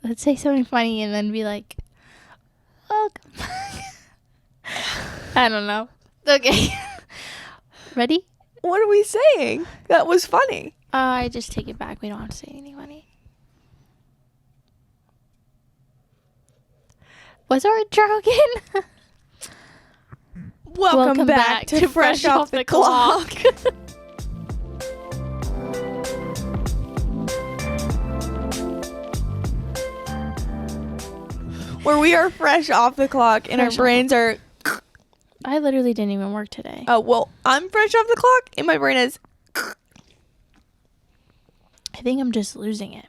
let's say something funny and then be like, oh, I don't know. Okay. Ready? What are we saying? That was funny. I just take it back. We don't have to say anything funny. What's our intro again? Welcome back to Fresh Off the Clock. Where we are fresh off the clock and our brains are... I literally didn't even work today. Oh, well, I'm fresh off the clock and my brain is... I think I'm just losing it.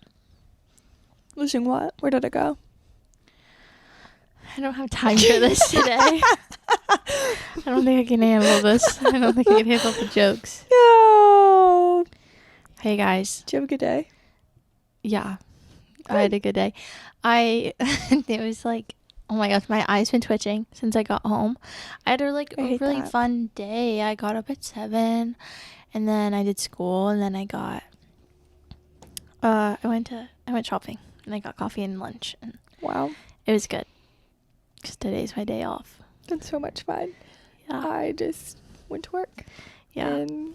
Losing what? Where did it go? I don't have time for this today. I don't think I can handle this. I don't think I can handle the jokes. No. Hey, guys. Did you have a good day? Yeah. Good. I had a good day. It was like, oh my gosh, my eyes been twitching since I got home. I had a really fun day. I got up at 7 and then I did school and then I got, I went shopping and I got coffee and lunch. And wow. It was good. Because today's my day off. It's so much fun. Yeah. I just went to work. Yeah. And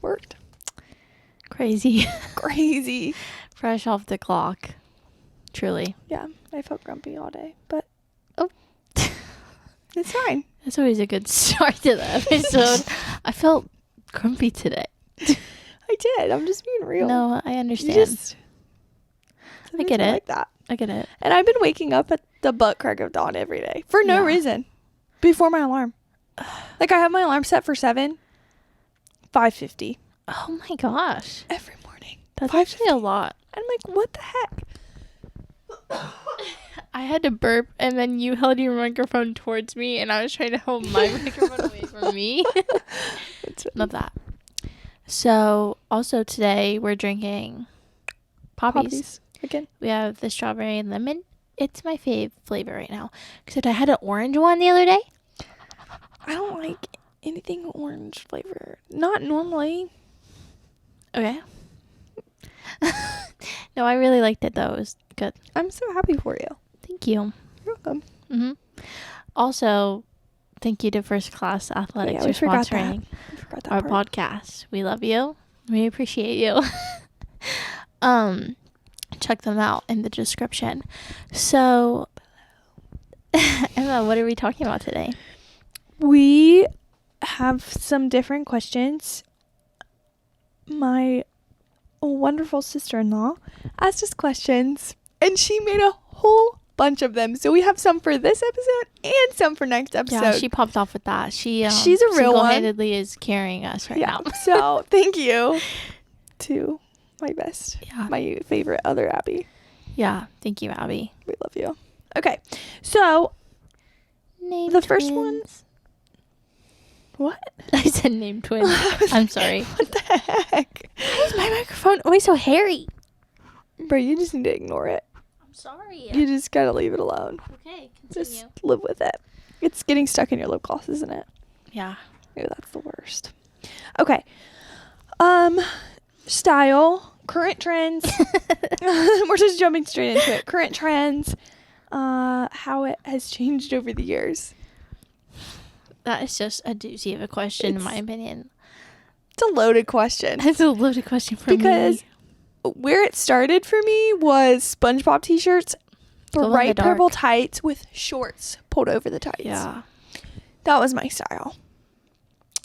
worked. Crazy. Fresh off the clock. Truly. Yeah. I felt grumpy all day. But oh, it's fine. That's always a good start to the episode. I felt grumpy today. I did. I'm just being real. No, I understand. I get it. Like that. I get it. And I've been waking up at the butt crack of dawn every day for no reason. Before my alarm. Like I have my alarm set for 5:50. Oh my gosh. Every morning. That's actually a lot. I'm like, what the heck? I had to burp and then you held your microphone towards me and I was trying to hold my microphone away from me. Love that. So also today we're drinking poppies. Again. We have the strawberry and lemon. It's my fave flavor right now. Except I had an orange one the other day. I don't like anything orange flavor. Not normally. Okay. No, I really liked it though. It was good. I'm so happy for you. Thank you. You're welcome. Mm-hmm. Also, thank you to First Class Athletics for sponsoring our podcast. We love you. We appreciate you. Check them out in the description. So, Emma, what are we talking about today? We have some different questions. My wonderful sister-in-law asked us questions, and she made a whole bunch of them. So we have some for this episode and some for next episode. Yeah, she popped off with that. She's a real one. Single-handedly is carrying us right now. So thank you to my best, my favorite other Abby. Yeah, thank you, Abby. We love you. Okay, so name the twins. first one. What? I said name twins. I'm sorry. What the heck? Why is my microphone always so hairy? Bro, you just need to ignore it. I'm sorry. You just gotta leave it alone. Okay, continue. Just live with it. It's getting stuck in your lip gloss, isn't it? Yeah. Maybe that's the worst. Okay. Style, current trends. We're just jumping straight into it. Current trends. How it has changed over the years. That is just a doozy of a question, in my opinion. It's a loaded question. It's a loaded question for me. Because where it started for me was SpongeBob t-shirts, bright purple tights with shorts pulled over the tights. Yeah. That was my style.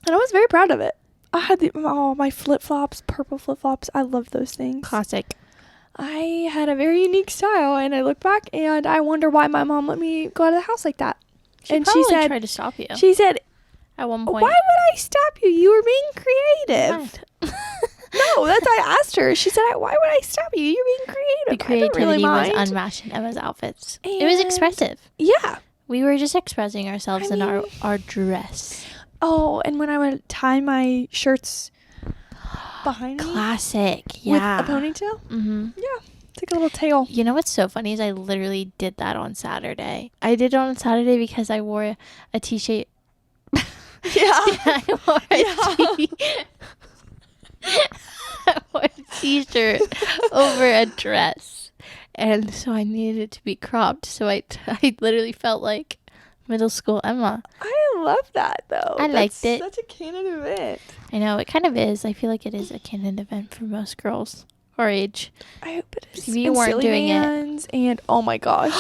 And I was very proud of it. I had my flip-flops, purple flip-flops. I love those things. Classic. I had a very unique style, and I look back, and I wonder why my mom let me go out of the house like that. She said, tried to stop you. She said, at one point, why would I stop you? You were being creative. No, that's why I asked her. She said, why would I stop you? You're being creative. The creativity was unmatched in Emma's outfits. And it was expressive. Yeah. We were just expressing ourselves in our dress. Oh, and when I would tie my shirts behind me. Classic. Yeah. With a ponytail. Mm-hmm. Yeah. It's like a little tail. You know what's so funny is I literally did that on Saturday. I did it on Saturday because I wore a t-shirt. Yeah. I wore a t-shirt over a dress. and so I needed it to be cropped. So I literally felt like middle school Emma. I love that though. I liked it. Such a canon event. I know, it kind of is. I feel like it is a canon event for most girls our age. I hope it is. If you weren't doing it. And oh my gosh.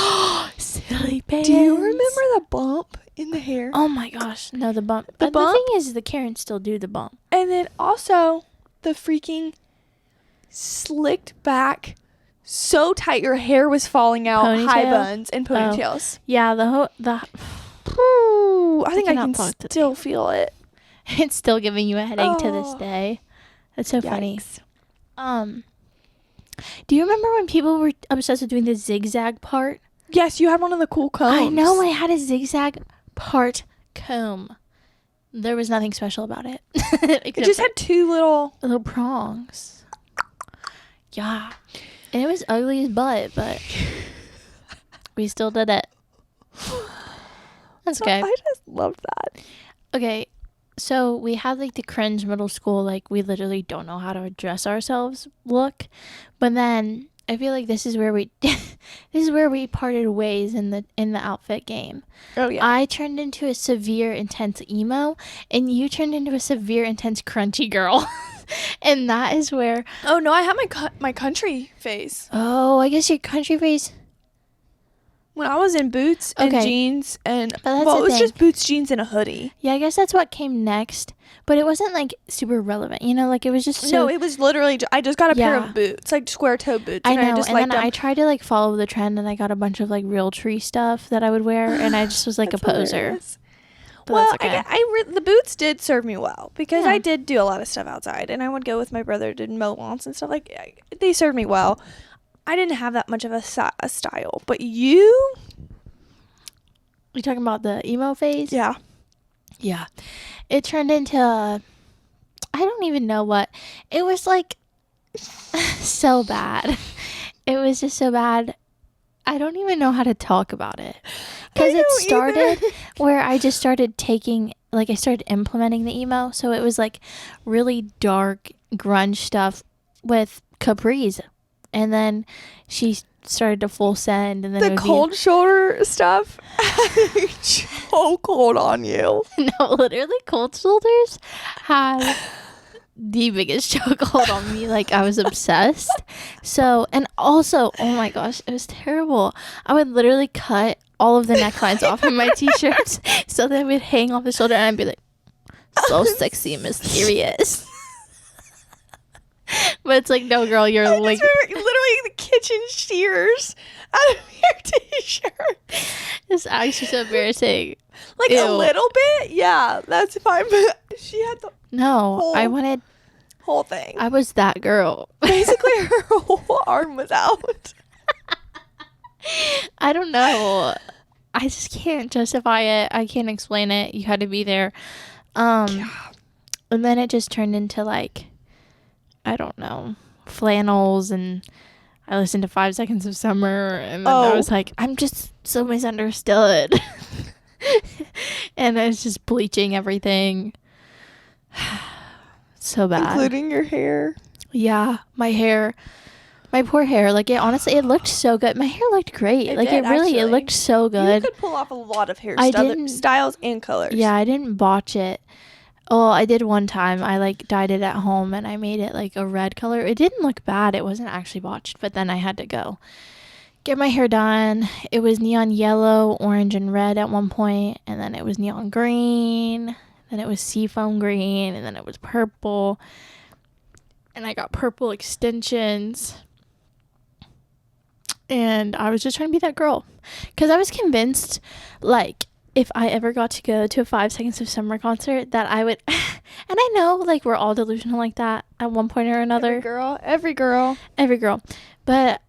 Silly bands. Do you remember the bump in the hair? Oh my gosh. No, the bump. The bump? The thing is, the Karens still do the bump. And then also the freaking slicked back so tight your hair was falling out. Ponytail? High buns and ponytails. Yeah, Ooh, I think I can talk still feel it. it's still giving you a headache to this day. That's so funny. Do you remember when people were obsessed with doing the zigzag part? Yes, you had one of the cool combs. I know, I had a zigzag part comb. There was nothing special about it. It just had two little prongs. Yeah. And it was ugly as butt, but we still did it. That's okay. I just love that. Okay, so we had like the cringe middle school, like we literally don't know how to dress ourselves look. But then I feel like this is where we parted ways in the outfit game. Oh yeah. I turned into a severe intense emo, and you turned into a severe intense crunchy girl. And that is where Oh no, I had my country phase. Oh, I guess your country phase. When I was in boots and jeans and it was just boots, jeans, and a hoodie. Yeah, I guess that's what came next. But it wasn't like super relevant, you know, like it was just no, it was literally I just got a pair of boots, like square toe boots. I know, and I just and liked then them. I tried to like follow the trend, and I got a bunch of like real tree stuff that I would wear, and I just was like a poser. Hilarious. Well, okay. The boots did serve me well because I did do a lot of stuff outside, and I would go with my brother to mow lawns and stuff. Like they served me well. I didn't have that much of a style, but you talking about the emo phase? Yeah. It turned into I don't even know what. It was like so bad. It was just so bad. I don't even know how to talk about it. Because it started where I just started I started implementing the emo. So it was like really dark grunge stuff with capris. And then she started to full send. And then the cold shoulder stuff. So cold on you. No, literally cold shoulders had the biggest chokehold on me. Like I was obsessed. So, and also, oh my gosh, it was terrible. I would literally cut all of the necklines off of my t-shirts so they would hang off the shoulder, and I'd be like, so sexy and mysterious. But it's like, no, girl, you're like literally the kitchen shears out of your t-shirt. It's actually so embarrassing. Like a little bit, yeah, that's fine. But she had the I wanted whole thing. I was that girl. Basically, her whole arm was out. I don't know. I just can't justify it. I can't explain it. You had to be there. And then it just turned into like, I don't know, flannels, and I listened to 5 Seconds of Summer, and then I was like, I'm just so misunderstood. And I was just bleaching everything. So bad. Including your hair. Yeah, my hair. My poor hair. Like, it looked so good. My hair looked great. It looked so good. You could pull off a lot of styles and colors. Yeah, I didn't botch it. Oh, I did one time. I like dyed it at home, and I made it like a red color. It didn't look bad. It wasn't actually botched, but then I had to go get my hair done. It was neon yellow, orange, and red at one point, and then it was neon green, then it was seafoam green, and then it was purple, and I got purple extensions. And I was just trying to be that girl, because I was convinced, like, if I ever got to go to a 5 Seconds of Summer concert, that I would, and I know, like, we're all delusional like that at one point or another. Every girl. But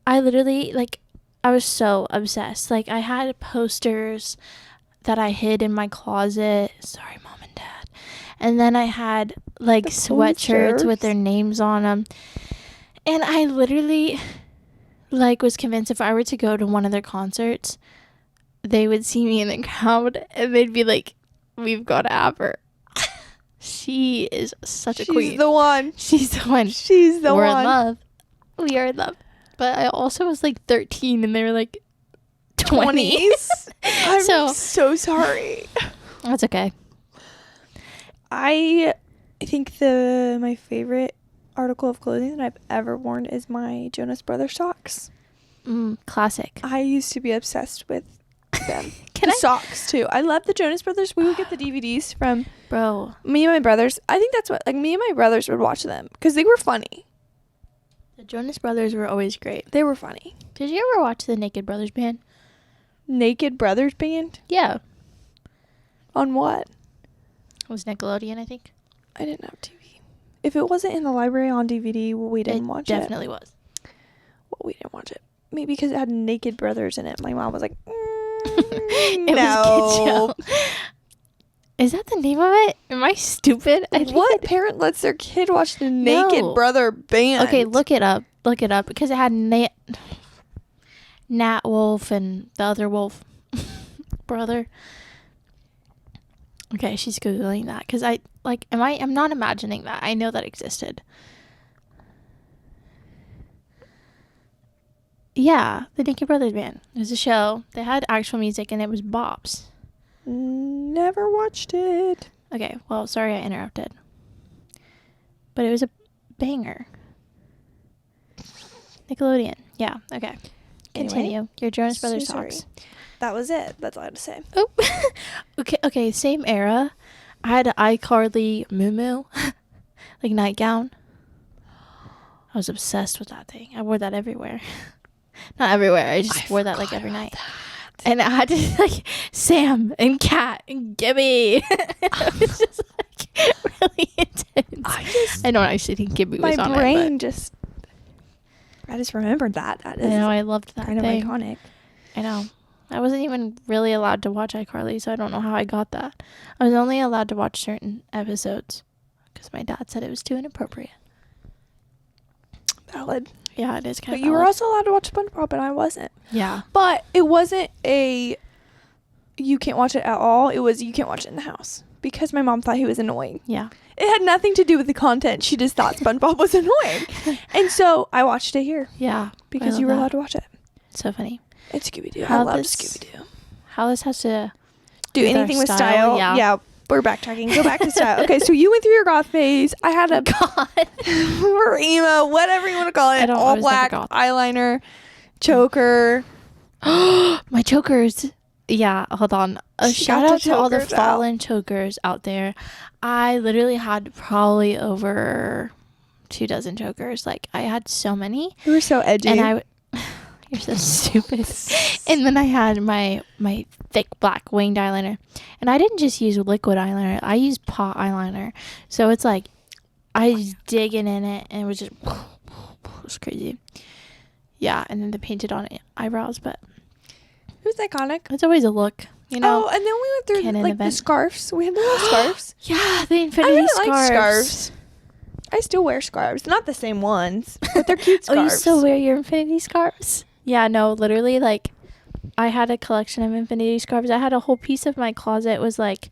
I literally, like, I was so obsessed. Like, I had posters that I hid in my closet. Sorry, Mom and Dad. And then I had, like, sweatshirts with their names on them. And I literally, like, was convinced if I were to go to one of their concerts, they would see me in the crowd and they'd be like, we've got to have her. She is such a queen. She's the one. She's the one. She's the We're one. in love. We are in love. But I also was like 13 and they were like 20. 20s. I'm so sorry. That's okay. I think my favorite article of clothing that I've ever worn is my Jonas Brothers socks. Classic. I used to be obsessed with them. Socks too. I love the Jonas Brothers. We would get the DVDs from me and my brothers. I think that's what, like, me and my brothers would watch them because they were funny. The Jonas Brothers were always great. They were funny. Did you ever watch the Naked Brothers Band? Naked Brothers Band? Yeah. On what? It was Nickelodeon, I think. I didn't have TV. If it wasn't in the library on DVD, we didn't watch it. It definitely was. Well, we didn't watch it. Maybe because it had Naked Brothers in it. My mom was like, it no. Was a kid show. Is that the name of it? Am I stupid? What parent lets their kid watch the Naked Brother Band? Okay, look it up. Look it up. Because it had Nat Wolf and the other Wolf brother. Okay, she's Googling that. Because I'm not imagining that. I know that existed. Yeah, the Naked Brothers Band. It was a show. They had actual music and it was bops. Never watched it. Okay, well, sorry I interrupted. But it was a banger. Nickelodeon. Yeah, okay. Continue. Anyway, Your Jonas Brothers socks. That was it. That's all I had to say. Oh. Okay, same era. I had an iCarly muumuu, like nightgown. I was obsessed with that thing. I wore that everywhere. Not everywhere. I just wore that like every night. That. And I had to like Sam and Kat and Gibby. It was just like really intense. I don't actually think Gibby was on it. My brain I just remembered that. That is, I know, I loved that kind of iconic. I know. I wasn't even really allowed to watch iCarly, so I don't know how I got that. I was only allowed to watch certain episodes because my dad said it was too inappropriate. Valid. Yeah, it is kind of But you were also allowed to watch SpongeBob, and I wasn't. Yeah. But it wasn't you can't watch it at all. It was you can't watch it in the house because my mom thought he was annoying. Yeah. It had nothing to do with the content. She just thought SpongeBob was annoying. And so I watched it here. Yeah. Because you were allowed to watch it. So funny. It's Scooby-Doo. I love Scooby-Doo. How this has to do anything with style. Yeah. We're backtracking. Go back to style. Okay, so you went through your goth phase. I had a or emo, whatever you want to call it. All black eyeliner, choker. My chokers. Yeah, hold on. A shout out to all the fallen chokers out there. I literally had probably over 24 chokers. Like, I had so many. You were so edgy. And you're so stupid. And then I had my thick black winged eyeliner. And I didn't just use liquid eyeliner. I used pot eyeliner. So it's like, I was digging in it and it was just, it was crazy. Yeah, and then the painted on eyebrows, but it was iconic. It's always a look, you know. Oh, and then we went through like the scarves. We had the little scarves. Yeah, the infinity scarves. Like scarves. I still wear scarves. Not the same ones, but they're cute scarves. Oh, you still wear your infinity scarves? Yeah, no, literally, like, I had a collection of infinity scarves. I had a whole piece of my closet was, like,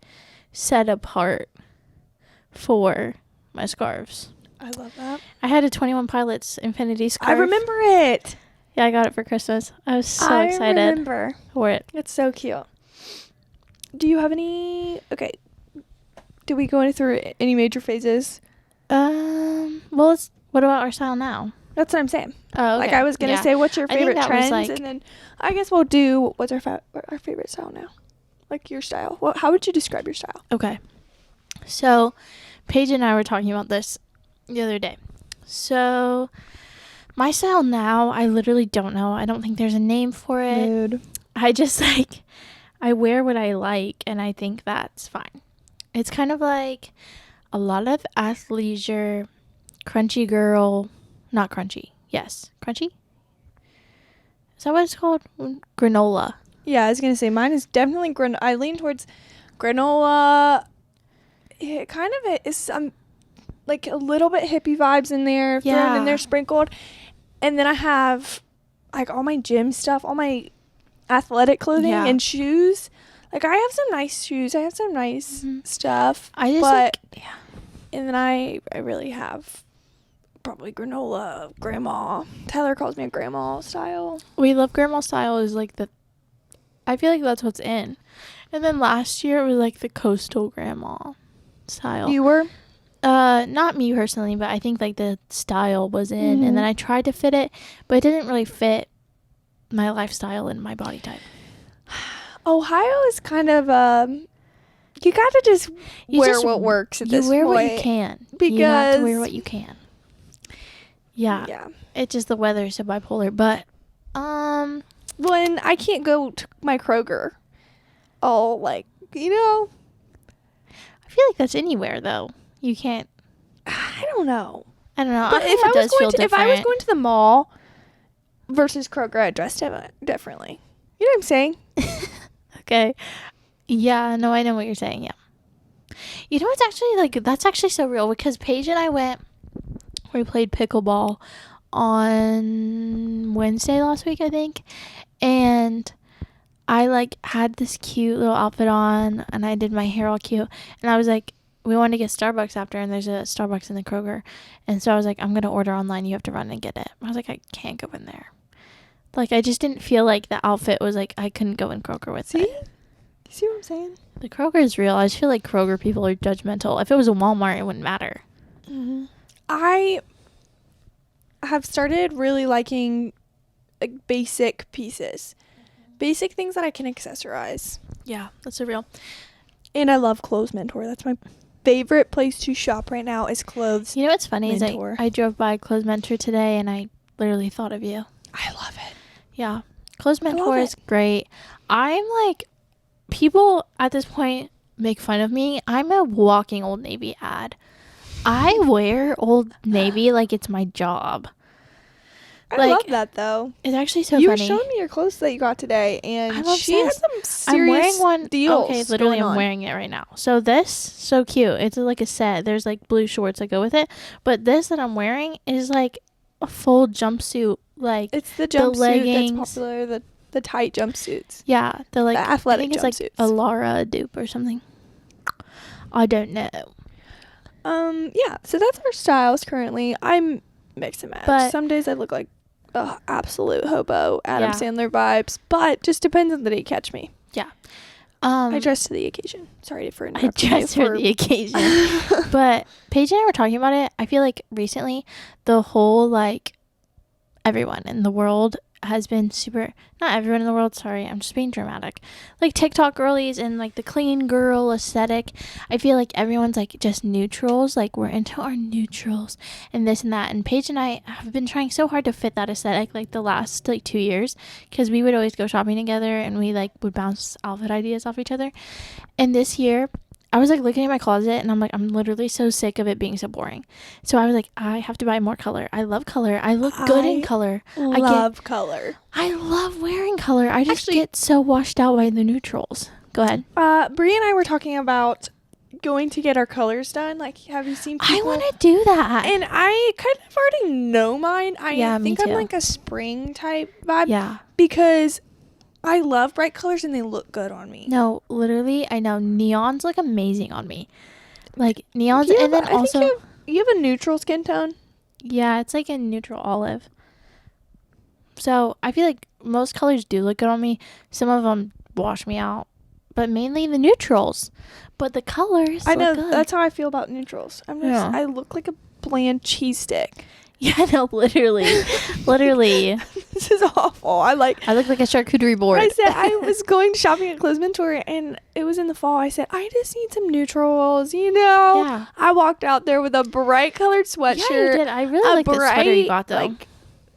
set apart for my scarves. I love that. I had a 21 Pilots infinity scarf. I remember it. Yeah, I got it for Christmas. I was so excited. I remember. For it. It's so cute. Do you have any... Okay. Did we go through any major phases? Well, what about our style now? That's what I'm saying. Oh, okay. Like, I was going to say, what's your favorite trends? And then I guess we'll do, what's our favorite style now? Like, your style. How would you describe your style? Okay. So, Paige and I were talking about this the other day. So, my style now, I literally don't know. I don't think there's a name for it. Mood. I just, like, I wear what I like, and I think that's fine. It's kind of like a lot of athleisure, crunchy girl... Not crunchy. Yes. Crunchy? Is that what it's called? Granola. Yeah, I was going to say mine is definitely granola. I lean towards granola. It kind of is some like a little bit hippie vibes in there, thrown in there, sprinkled. And then I have like all my gym stuff, all my athletic clothing and shoes. Like I have some nice shoes. I have some nice stuff. I just and then I really have probably granola, grandma. Tyler calls me a grandma style. We love grandma style is like I feel like that's what's in. And then last year it was like the coastal grandma style. You were? Not me personally, but I think like the style was in. Mm-hmm. And then I tried to fit it, but it didn't really fit my lifestyle and my body type. Ohio is kind of you gotta just wear what works at this point. You wear what you can. Because you have to wear what you can. Yeah. Yeah. It's just the weather is so bipolar. But when I can't go to my Kroger, I'll like, you know, I feel like that's anywhere though. You can't. I don't know. But if I was going to the mall versus Kroger, I'd dress differently. You know what I'm saying? Okay. Yeah, no, I know what you're saying. Yeah. You know what's actually like that's actually so real because Paige and I we played pickleball on Wednesday last week, I think. And I like had this cute little outfit on and I did my hair all cute. And I was like, we wanted to get Starbucks after and there's a Starbucks in the Kroger. And so I was like, I'm going to order online. You have to run and get it. I was like, I can't go in there. Like, I just didn't feel like the outfit was like, I couldn't go in Kroger with it. See what I'm saying? The Kroger is real. I just feel like Kroger people are judgmental. If it was a Walmart, it wouldn't matter. Mm-hmm. I have started really liking like basic pieces. Basic things that I can accessorize. Yeah, that's a real. And I love Clothes Mentor. That's my favorite place to shop right now is Clothes You know what's funny Mentor. is I drove by Clothes Mentor today and I literally thought of you. I love it. Yeah. Clothes Mentor is great. I'm like, people at this point make fun of me. I'm a walking Old Navy ad. I wear Old Navy like it's my job. I love that though. It's actually so funny. You were showing me your clothes that you got today, and she obsessed. has some serious deals. Okay, literally, I'm wearing it right now. So this, so cute. It's like a set. There's like blue shorts that go with it, but this that I'm wearing is like a full jumpsuit. Like it's the jumpsuit leggings. That's popular. The tight jumpsuits. Yeah, the like athletic I think jumpsuits. It's like a Lara dupe or something. I don't know. Yeah. So that's our styles currently. I'm mix and match. But some days I look like absolute hobo, Adam Sandler vibes, but just depends on the day you catch me. Yeah. I dress to the occasion. Sorry for interrupting. I dress for the occasion. But Paige and I were talking about it. I feel like recently the whole like everyone in the world has been not everyone in the world, sorry, I'm just being dramatic, like TikTok girlies and like the clean girl aesthetic. I feel like everyone's like just neutrals, like we're into our neutrals and this and that, and Paige and I have been trying so hard to fit that aesthetic like the last like 2 years because we would always go shopping together and we like would bounce outfit ideas off each other. And this year I was like looking at my closet and I'm like, I'm literally so sick of it being so boring. So I was like, I have to buy more color. I love color. I look good in color. I love color. I love wearing color. I just get so washed out by the neutrals. Go ahead. Brie and I were talking about going to get our colors done. Like, have you seen people? I want to do that. And I kind of already know mine. Yeah, think me too. I'm like a spring type vibe. Yeah. Because I love bright colors and they look good on me. No, literally, I know neons look amazing on me. Like neons, and then also you have a neutral skin tone. Yeah, it's like a neutral olive. So I feel like most colors do look good on me. Some of them wash me out, but mainly the neutrals. But the colors, I know look good. that's how I feel about neutrals. I look like a bland cheese stick. Yeah, no, literally. This is awful. I look like a charcuterie board. I said I was going shopping at Clothes Mentor and it was in the fall. I said, I just need some neutrals, you know? Yeah. I walked out there with a bright colored sweatshirt. Yeah, you did. I really like the sweater you got, though. Like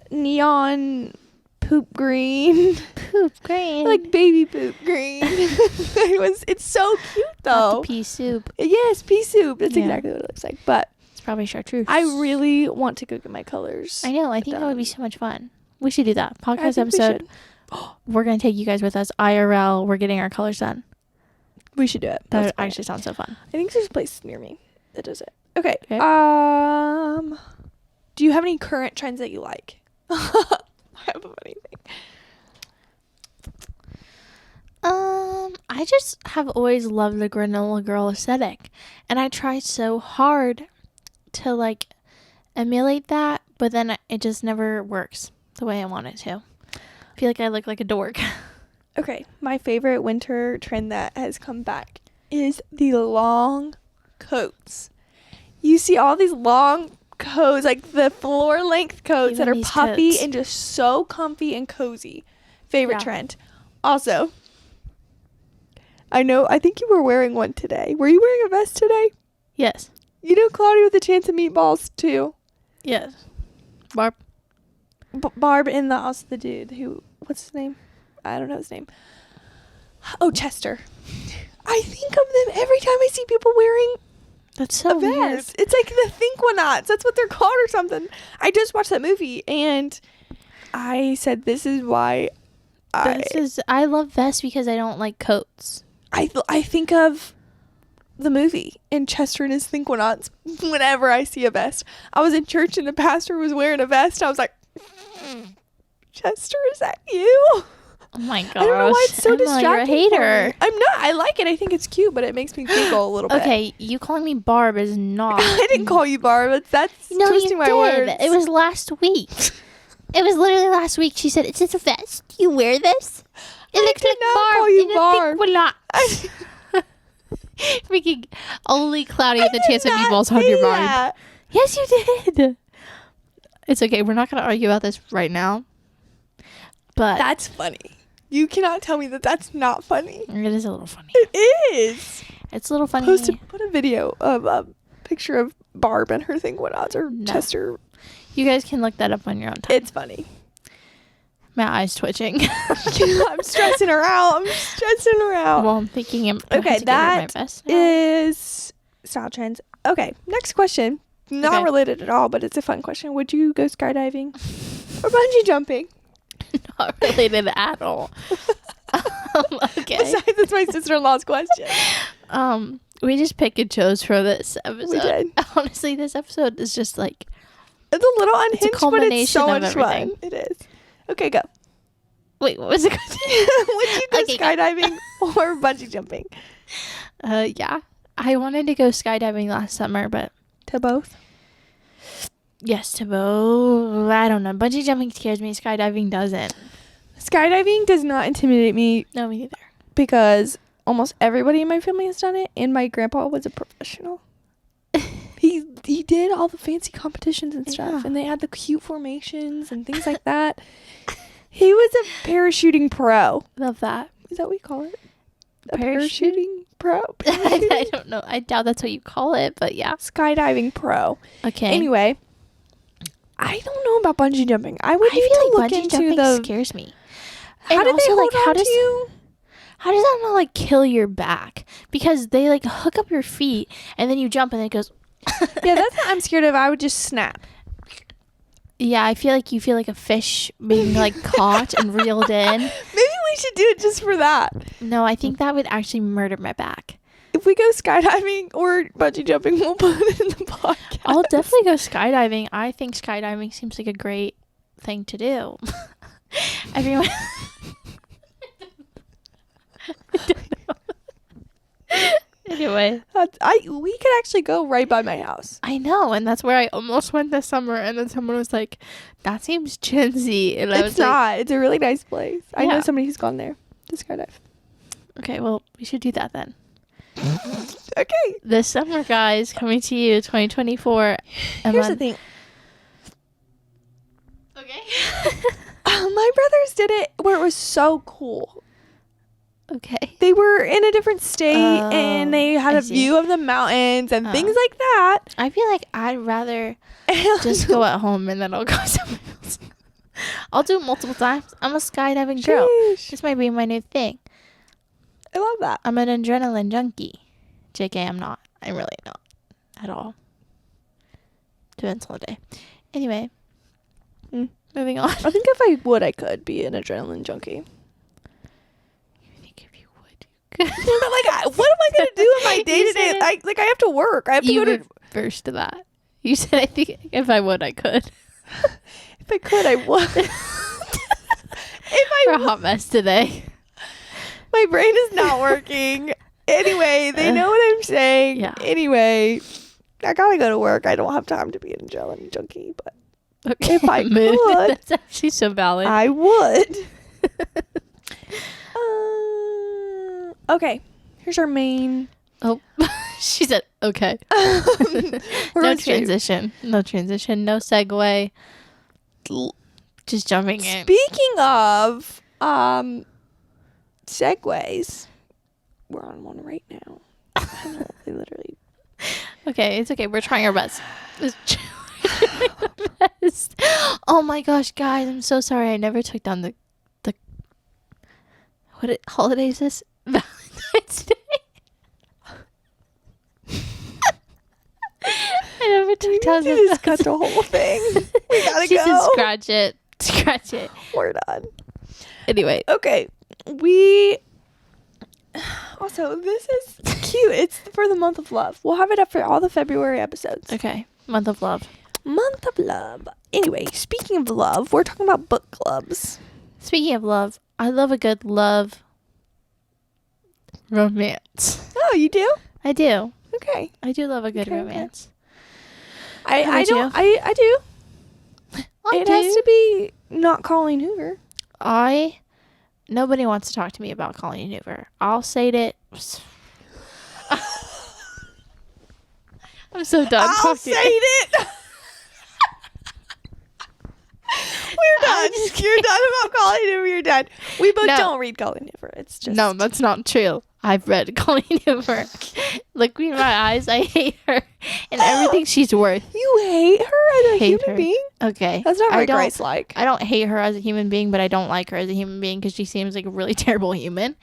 neon poop green. Poop green. Like baby poop green. It's so cute, though. Not the pea soup. Yes, pea soup. That's exactly what it looks like. But probably chartreuse. I really want to go get my colors. I know. I think that would be so much fun. We should do that. Podcast episode. We're going to take you guys with us. IRL. We're getting our colors done. We should do it. That actually sounds so fun. I think there's a place near me that does it. Okay. Do you have any current trends that you like? I have a funny thing. I just have always loved the granola girl aesthetic. And I try so hard to like emulate that, but then it just never works the way I want it to. I feel like I look like a dork. Okay, my favorite winter trend that has come back is the long coats. You see all these long coats, like the floor length coats Even that are these puffy coats. and just so comfy and cozy. Favorite Yeah. trend. Also, I think you were wearing one today. Were you wearing a vest today? Yes. You know Claudia with a chance of meatballs too. Yes. Barb. Barb and also the dude who, what's his name? I don't know his name. Oh, Chester. I think of them every time I see people wearing That's so a weird. vest. It's like the Thinkwinauts. That's what they're called or something. I just watched that movie and I said this is why I love vests because I don't like coats. I think of the movie and Chester and his Thinkwinauts whenever I see a vest. I was in church and the pastor was wearing a vest. I was like, Chester, is that you? Oh my gosh. I don't know why it's so Emma, distracting. you're a hater. For me. I'm not. I like it. I think it's cute, but it makes me giggle a little bit. Okay, you calling me Barb is not. I didn't call you Barb. That's No, twisting you my did. words. It was last week. It was literally last week. She said, "It's just a vest. You wear this? It looks did like not Barb call you in a Barb. Thinkwinauts." Freaking only Cloudy with I a did chance of not meatballs on say your mind. that. Yes, you did. It's okay. We're not going to argue about this right now. But That's funny. You cannot tell me that that's not funny. it is a little funny. It is. It's a little funny. Put a video of a picture of Barb and her Thinkwinauts or No. Chester. You guys can look that up on your own time. It's funny. My eye's twitching. I'm stressing her out. Well, I'm thinking I'm Okay, have to get rid of that my vest now. is style trends. Okay, next question. Not Okay. related at all, but it's a fun question. Would you go skydiving or bungee jumping? Not related at all. Okay. Besides, it's my sister-in-law's question. We just pick and chose for this episode. We did. Honestly, this episode is just like It's a little unhinged, but it's culmination so of much fun. everything. It is. Okay, go. wait, what was the question? Would you go Okay, go. skydiving or bungee jumping? Yeah. I wanted to go skydiving last summer, but To both. yes, to both. I don't know. Bungee jumping scares me. Skydiving doesn't. Skydiving does not intimidate me No, me neither. because almost everybody in my family has done it, and my grandpa was a professional. He did all the fancy competitions and stuff, Yeah. and they had the cute formations and things like that. He was a parachuting pro. Love that. Is that what you call it? A Parachute? parachuting pro? I Parachuting? don't know. I doubt that's what you call it, but yeah. Skydiving pro. Okay. Anyway, I don't know about bungee jumping. I would I need feel to like look bungee into jumping the. scares me. How And do they also, hold how on does to you? how does that not like kill your back? Because they like hook up your feet and then you jump and then it goes. Yeah, that's what I'm scared of. I would just snap. Yeah, I feel like you feel like a fish being like caught and reeled in. Maybe we should do it just for that. No, I think that would actually murder my back. If we go skydiving or bungee jumping, we'll put it in the podcast. I'll definitely go skydiving. I think skydiving seems like a great thing to do. Everyone. I don't know. Anyway, We could actually go right by my house. I know, and that's where I almost went this summer. And then someone was like, "That seems chintzy," and I was It's not. It's a really nice place. I know Yeah. somebody who's gone there to skydive. like, "Okay, well, we should do that then." Okay. This summer, guys, coming to you, 2024. Here's the thing. Okay. My brothers did it where it was so cool. Okay. They were in a different state and they had I a see. view of the mountains and Oh. things like that. I feel like I'd rather just go at home and then I'll go somewhere else. I'll do it multiple times. I'm a skydiving girl. Sheesh. This might be my new thing. I love that. I'm an adrenaline junkie. JK, I'm not. I'm really not. At all. Depends on the day. Anyway. Moving on. I think if I would, I could be an adrenaline junkie. You think if you would, you could. But what am I gonna do in my day to day? said- I have to work. I have to You go to. reversed to that. You said, I think if I would, I could. If I could, I would. We're a hot mess today. My brain is not working. Anyway, they know what I'm saying. Yeah. Anyway, I gotta go to work. I don't have time to be an adrenaline junkie, but Okay, if I mood. could, That's actually so valid. I would. Okay, here's our main. Oh, she said, okay. We're No on straight. transition. No transition. No segue. Just jumping in. Speaking of segues, we're on one right now. I know, they literally. Okay, it's okay. We're trying our best. We're trying our best. Oh my gosh, guys. I'm so sorry. I never took down the what holiday is this? Valentine's Day. I never took down We the just cut the whole thing. We gotta she said go. scratch it. Scratch it. We're done. Anyway. Okay, we. Also, this is cute. It's for the month of love. We'll have it up for all the February episodes. Okay. Month of love. Month of love. Anyway, speaking of love, we're talking about book clubs. Speaking of love, I love a good love romance. Oh, you do? I do. Okay. I do love a good Okay, romance. I about do. you? I do. I It do. has to be not Colleen Hoover. Nobody wants to talk to me about Colleen Hoover. I'll say it. I'm so done. I'll say it. We're done. You're done about Colleen Hoover. You're done. We both No. don't read Colleen Hoover. It's just No, that's not true. I've read Colleen Hoover. Look me in my eyes. I hate her and everything she's worth. You hate her as a Hate human her. being? Okay. That's not I very don't- Christ-like. I don't hate her as a human being, but I don't like her as a human being because she seems like a really terrible human.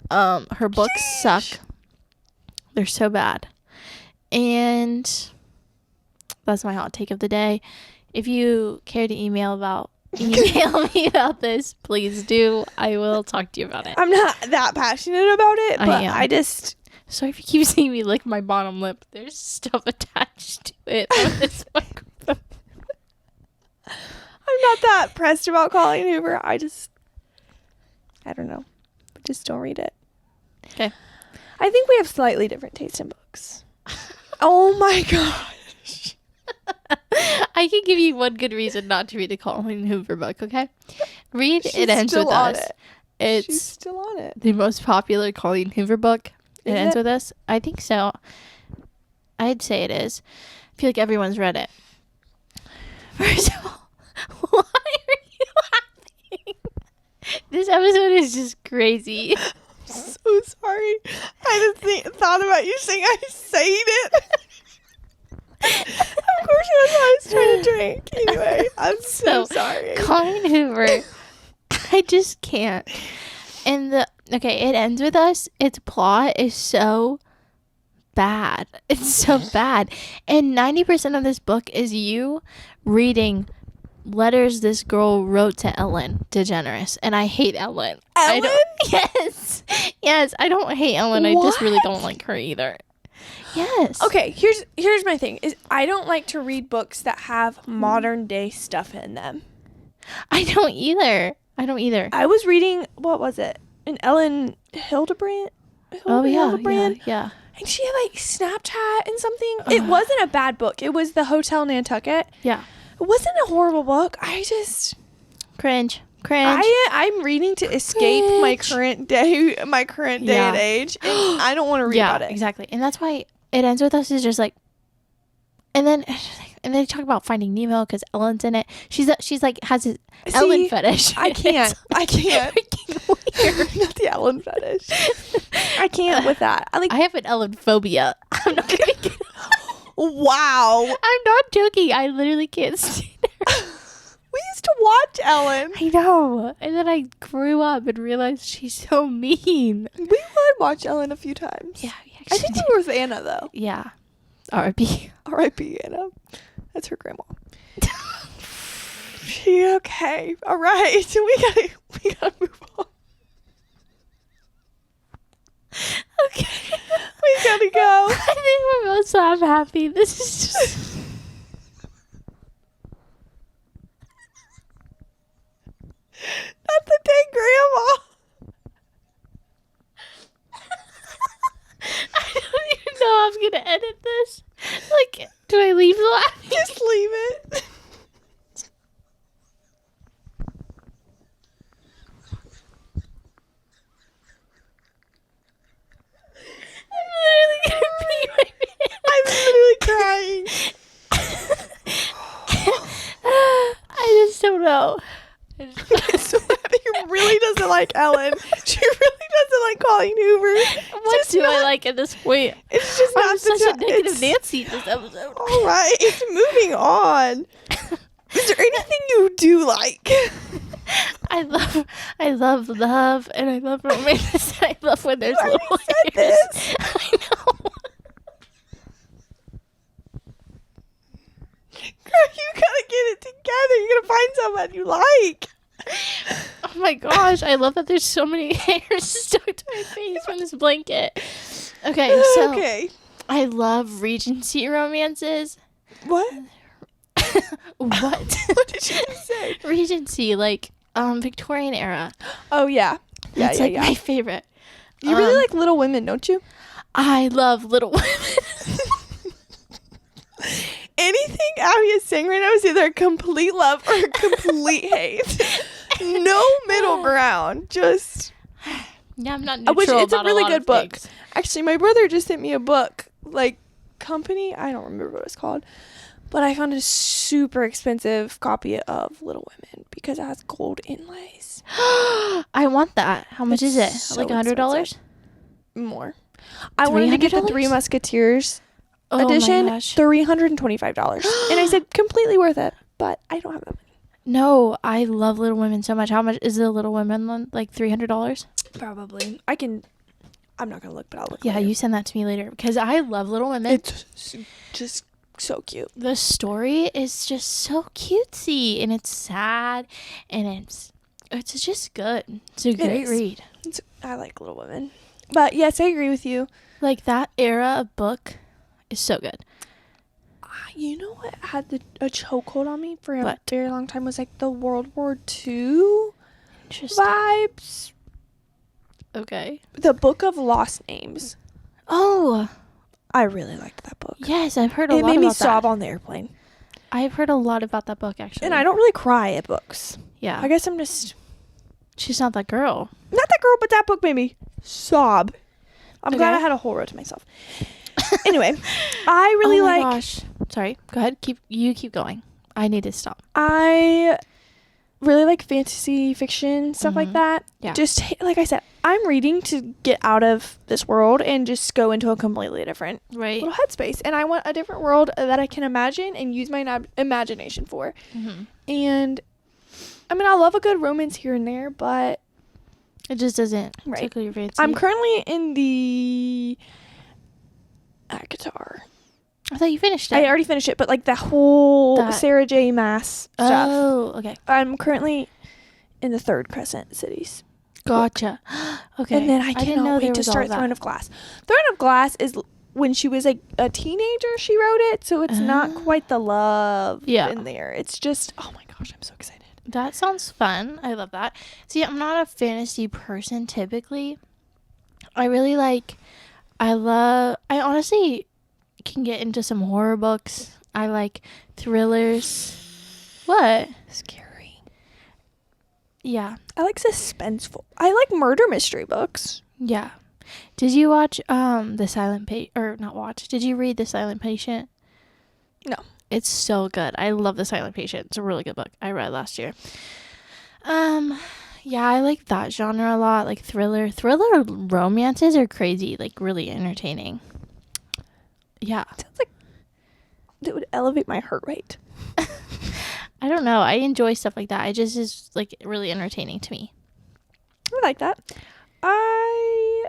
Her books suck. They're so bad. And that's my hot take of the day. If you care to email me about this, please do. I will talk to you about it. I'm not that passionate about it, I but am. I just... Sorry if you keep seeing me lick my bottom lip. There's stuff attached to it on this microphone. I'm not that pressed about Colleen Hoover. I don't know. I just don't read it. Okay. I think we have slightly different taste in books. Oh my gosh. I can give you one good reason not to read a Colleen Hoover book, okay? Read She's It Ends still With on Us. it. It's She's still on it. the most popular Colleen Hoover book. It Is Ends it? With Us. I think so. I'd say it is. I feel like everyone's read it. First of all, why are you laughing? This episode is just crazy. So sorry. I just thought about you saying I saying it. Of course that's why I was trying to drink. Anyway, I'm so sorry. Colleen Hoover, I just can't. And It Ends With Us. Its plot is so bad. It's so bad. And 90% of this book is you reading letters this girl wrote to Ellen DeGeneres. And I hate Ellen. Ellen? Yes. Yes, I don't hate Ellen. I just really don't like her either. Yes. Okay, here's my thing. Is I don't like to read books that have modern day stuff in them. I don't either. I was reading, what was it? An Ellen Hildebrand? Oh, Hildebrand? yeah. And she had like Snapchat and something. It wasn't a bad book. It was The Hotel Nantucket. Yeah. It wasn't a horrible book. I just Cringe. I'm reading to escape my current day Yeah. and age. And I don't want to read about it. Exactly. And that's why It Ends With Us is just like, and then they talk about Finding Nemo because Ellen's in it. She's like has an Ellen fetish. I can't. I can't. Freaking weird. Not the Ellen fetish. I can't with that. I have an Ellen phobia. I'm not gonna get. Wow. I'm not joking. I literally can't stand her. We used to watch Ellen. I know. And then I grew up and realized she's so mean. We would watch Ellen a few times. Yeah, we I actually think did. we were with Anna though. Yeah. R.I.P. R.I.P. Anna. That's her grandma. Okay. All right. So we gotta move on. Okay. We gotta go. I think we're both so I'm happy. This is just. Not the day grandma. I don't even know how I'm gonna edit this. Like, Do I leave the laughing? Just leave it. I'm literally gonna pee my pants. I'm literally crying. I just don't know. So he really doesn't like Ellen. She really doesn't like calling Hoover. What do I like at this point? It's just I'm not such a negative it's, Nancy this episode. All right, moving on. Is there anything you do like? I love love, and I love romance. I love when there's You little already said ears. this. I know. Girl, you gotta get it together. You gotta find someone you like. Oh my gosh, I love that there's so many hairs stuck to my face from this blanket. Okay, so Okay. I love Regency romances. What? What? What did you just say? Regency, like Victorian era. Oh yeah. Yeah, That's yeah, like yeah. my favorite. You really like Little Women, don't you? I love Little Women. Anything Abby is saying right now is either a complete love or a complete hate. No middle ground. Just Yeah, I'm not neutral which it's a about really lot good of book. things. Actually, my brother just sent me a book, like Company. I don't remember what it's called, but I found a super expensive copy of Little Women because it has gold inlays. I want that. How much is it? So Like $100? More. I wanted to get the Three $300? Musketeers Oh edition, my gosh. $325, and I said completely worth it, but I don't have that money. No, I love Little Women so much. How much is the Little Women one? Like $300? Probably. I'm not gonna look, but I'll look. Yeah, later. you send that to me later because I love Little Women. It's just so cute. The story is just so cutesy and it's sad and it's just good. It's a great is. read. I like Little Women, but yes, I agree with you. Like that era of book is so good. You know what had a chokehold on me for a What? very long time was like the World War II Interesting. vibes. Okay. The Book of Lost Names. Oh, I really liked that book. yes, I've heard a It lot made me about sob that. on the airplane. I've heard a lot about that book actually. And I don't really cry at books. Yeah. I guess I'm just She's not that girl. not that girl, but that book made me sob. I'm glad Okay. I had a whole row to myself. Anyway, I really oh my like. gosh. Sorry. Go ahead. Keep going. I need to stop. I really like fantasy fiction, stuff like that. Yeah. Just like I said, I'm reading to get out of this world and just go into a completely different Right. little headspace. And I want a different world that I can imagine and use my imagination for. Mm-hmm. And I mean, I love a good romance here and there, but It just doesn't Right. tickle your fancy. I'm currently in the guitar. I thought you finished it. I already finished it, but like the whole That- Sarah J. Maas stuff. Oh, okay. I'm currently in the third Crescent Cities. Gotcha. Okay. And then I didn't cannot know there wait to was all start that. Throne of Glass. Throne of Glass is when she was a teenager, she wrote it, so it's not quite the love in there. It's just, oh my gosh, I'm so excited. That sounds fun. I love that. See, I'm not a fantasy person typically. I honestly can get into some horror books. I like thrillers. What? Scary. Yeah. I like suspenseful. I like murder mystery books. Yeah. Did you watch The Silent Patient, or not watch? Did you read The Silent Patient? No. It's so good. I love The Silent Patient. It's a really good book. I read last year. Yeah, I like that genre a lot, like thriller. Thriller romances are crazy, like really entertaining. Yeah. Sounds like it would elevate my heart rate. I don't know. I enjoy stuff like that. It just is like really entertaining to me. I like that. I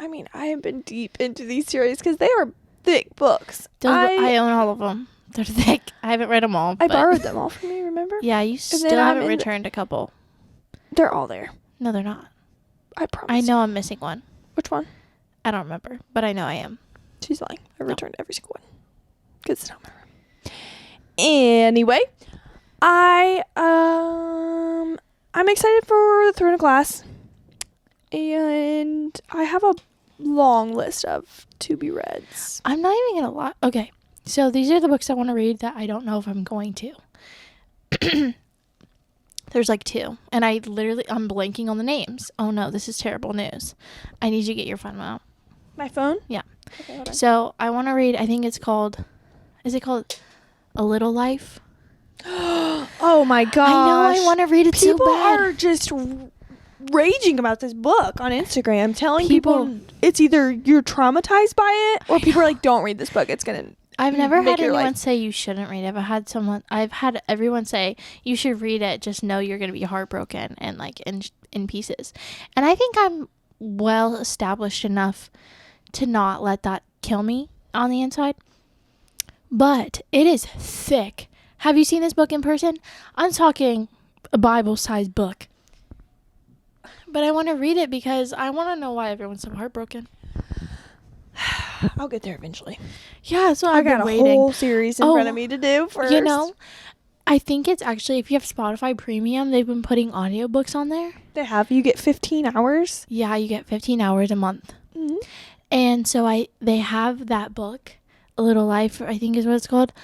mean, I have been deep into these series because they are thick books. I own all of them. They're thick. I haven't read them all. I but- borrowed them all from you, remember? Yeah, you then still I'm haven't in the- returned a couple. They're all there. No, they're not. I promise. I know I'm missing one. Which one? I don't remember, but I know I am. She's lying. I returned every single one. Because it's not my room. Anyway, I'm excited for the Throne of Glass. And I have a long list of to be reads. I'm not even gonna lie. Okay, So these are the books I want to read that I don't know if I'm going to. There's like 2. And I'm blanking on the names. Oh no, this is terrible news. I need you to get your phone out. My phone? Yeah. Okay, hold on. So I want to read, I think it's called, is it called A Little Life? Oh my gosh. I know, I want to read it so bad. People are just raging about this book on Instagram, telling people it's either you're traumatized by it or people are like, don't read this book. It's going to I've never had anyone say you shouldn't read it. I've had everyone say you should read it. Just know you're going to be heartbroken and like in pieces. And I think I'm well established enough to not let that kill me on the inside. But it is thick. Have you seen this book in person? I'm talking a Bible-sized book. But I want to read it because I want to know why everyone's so heartbroken. I'll get there eventually. Yeah, so I got a whole series in front of me to do first. You know, I think it's actually, if you have Spotify Premium, they've been putting audiobooks on there. They have. You get 15 hours? Yeah, you get 15 hours a month. Mm-hmm. And so they have that book, A Little Life, I think is what it's called,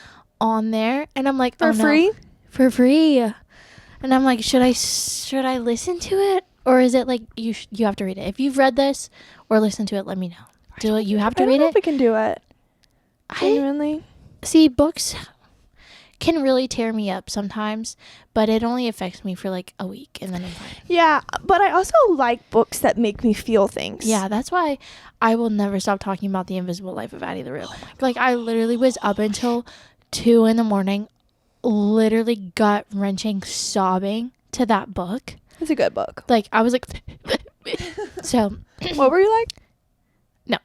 on there. And I'm like, for free? For free. And I'm like, should I listen to it? Or is it like you have to read it? If you've read this or listened to it, let me know. Do you have to read it? I don't know if we can do it. Genuinely. See, books can really tear me up sometimes, but it only affects me for like a week and then I'm fine. Yeah, but I also like books that make me feel things. Yeah, that's why I will never stop talking about The Invisible Life of Addie LaRue. Like, I literally was up until 2 a.m, literally gut-wrenching sobbing to that book. It's a good book. Like, I was like... So... What were you like? No.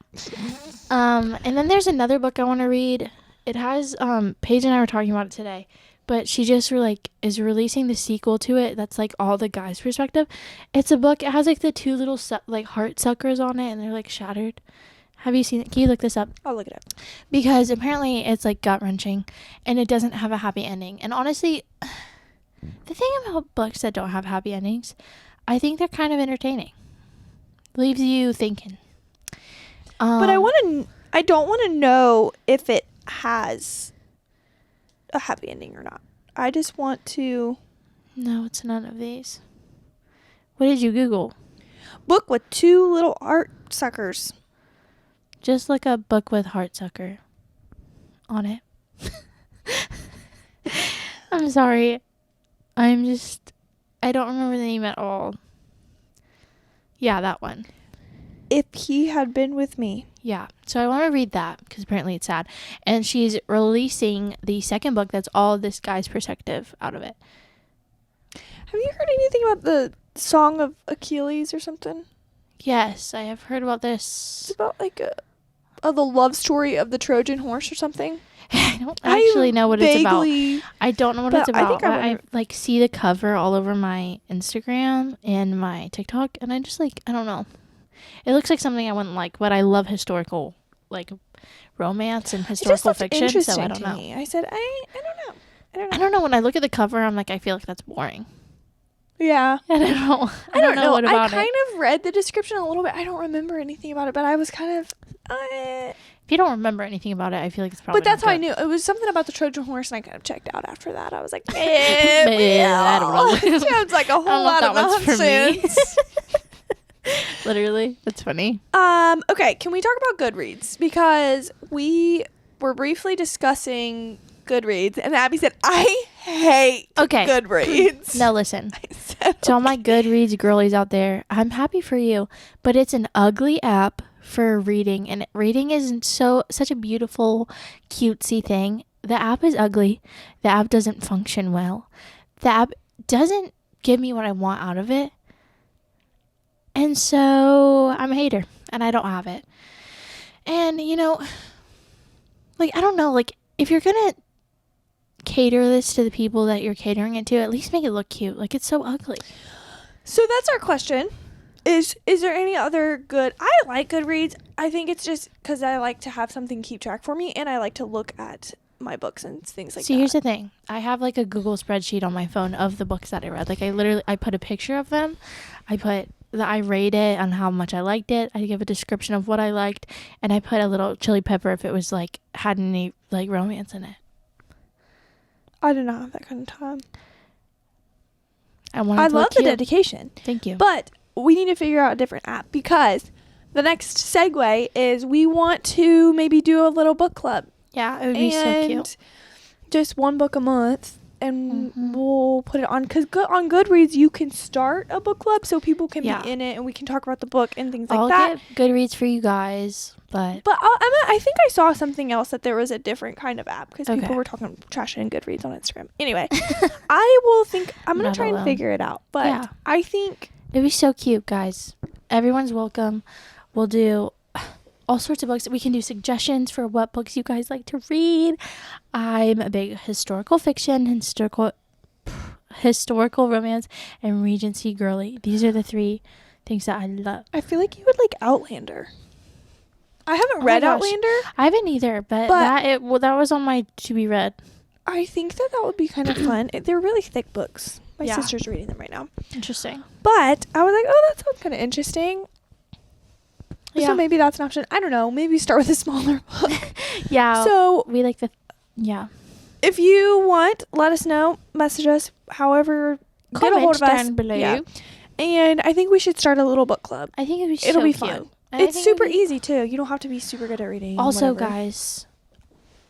And then there's another book I want to read. It has Paige and I were talking about it today, but she just is releasing the sequel to it that's like all the guys' perspective. It's a book. It has like the 2 little heart suckers on it, and they're like shattered. Have you seen it? Can you look this up? I'll look it up. Because apparently it's like gut wrenching, and it doesn't have a happy ending. And honestly, the thing about books that don't have happy endings, I think they're kind of entertaining. Leaves you thinking. But I don't want to know if it has a happy ending or not. I just want to... No, it's none of these. What did you Google? Book with 2 little heart suckers. Just like a book with heartsucker on it. I'm sorry. I don't remember the name at all. Yeah, that one. If He Had Been With Me. Yeah. So I want to read that because apparently it's sad. And she's releasing the second book that's all this guy's perspective out of it. Have you heard anything about the Song of Achilles or something? Yes, I have heard about this. It's about like the love story of the Trojan horse or something. I don't actually know what it's about. I don't know what it's about. I think I like see the cover all over my Instagram and my TikTok, and I just I don't know. It looks like something I wouldn't like, but I love historical romance and historical fiction, so I don't know. I said I don't know. I don't know. When I look at the cover, I'm like, I feel like that's boring. Yeah. I don't know. I don't know what about it. I kind of read the description a little bit. I don't remember anything about it, but I was kind of... If you don't remember anything about it, I feel like it's probably But that's not how good. I knew. It was something about the Trojan horse, and I kind of checked out after that. I was like, I don't know. Sounds like a whole lot of nonsense. Literally. That's funny. Okay, can we talk about Goodreads? Because we were briefly discussing Goodreads, and Abby said, I hate Goodreads. Now listen. To all my Goodreads girlies out there, I'm happy for you, but it's an ugly app for reading, and reading isn't such a beautiful, cutesy thing. The app is ugly. The app doesn't function well. The app doesn't give me what I want out of it. And so I'm a hater, and I don't have it. And, I don't know, if you're going to cater this to the people that you're catering it to, at least make it look cute. It's so ugly. So that's our question. Is there any other good... I like Goodreads. I think it's just because I like to have something keep track for me, and I like to look at my books and things like that. See, here's the thing. I have a Google spreadsheet on my phone of the books that I read. I put a picture of them. I put that I rate it on how much I liked it. I give a description of what I liked, and I put a little chili pepper if it was like had any like romance in it. I did not have that kind of time. I love the dedication. Thank you. But we need to figure out a different app, because the next segue is we want to maybe do a little book club. Yeah, it would be so cute. Just one book a month, and we'll put it on, because on Goodreads you can start a book club so people can be in it, and we can talk about the book and things like that. I'll get Goodreads for you guys, but I think I saw something else, that there was a different kind of app, because people were talking trash in Goodreads on Instagram. Anyway, I'm gonna try and figure it out, but I think it'd be so cute, guys. Everyone's welcome. We'll do all sorts of books. We can do suggestions for what books you guys like to read. I'm a big historical fiction, historical romance, and Regency girly. These are the 3 things that I love. I feel like you would like Outlander. I haven't read Outlander. I haven't either, but that was on my to be read. I think that would be kind of fun. They're really thick books. My sister's reading them right now. Interesting. But I was like, oh, that sounds kind of interesting. Yeah. So maybe that's an option. I don't know. Maybe start with a smaller book. Yeah. So we like if you want, let us know. Message us. However, get a hold of us. Down below. Yeah. And I think we should start a little book club. I think it'll be fun. It's super easy too. You don't have to be super good at reading. Also, guys,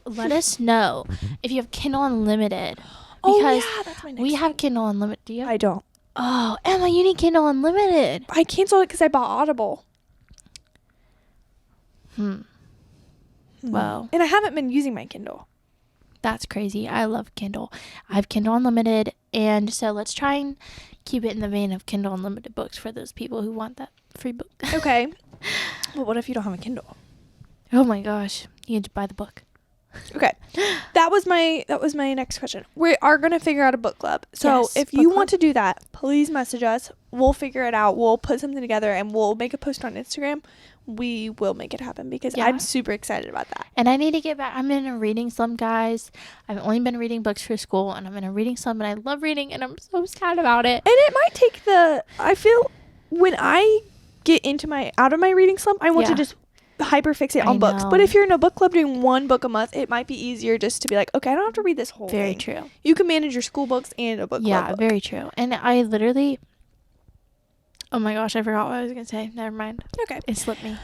let us know if you have Kindle Unlimited. Because that's my next we have Kindle Unlimited. Do you? I don't. Oh, Emma, you need Kindle Unlimited. I canceled it because I bought Audible. Well, and I haven't been using my Kindle. That's crazy. I love Kindle. I have Kindle Unlimited, and so let's try and keep it in the vein of Kindle Unlimited books for those people who want that free book. Okay. But what if you don't have a Kindle? Oh my gosh, you need to buy the book. Okay. That was my next question. We are going to figure out a book club. So if you want to do that, please message us. We'll figure it out. We'll put something together, and we'll make a post on Instagram. We will make it happen, because I'm super excited about that. And I need to get back. I'm in a reading slump, guys. I've only been reading books for school, and I'm in a reading slump, and I love reading, and I'm so sad about it. And it might take I feel when I get out of my reading slump, I want to just hyper fixate on books. But if you're in a book club doing one book a month, it might be easier just to be like, okay, I don't have to read this whole thing. Very true. You can manage your school books and a book club. Yeah, very true. And I literally, oh my gosh, I forgot what I was going to say. Never mind. Okay. It slipped me.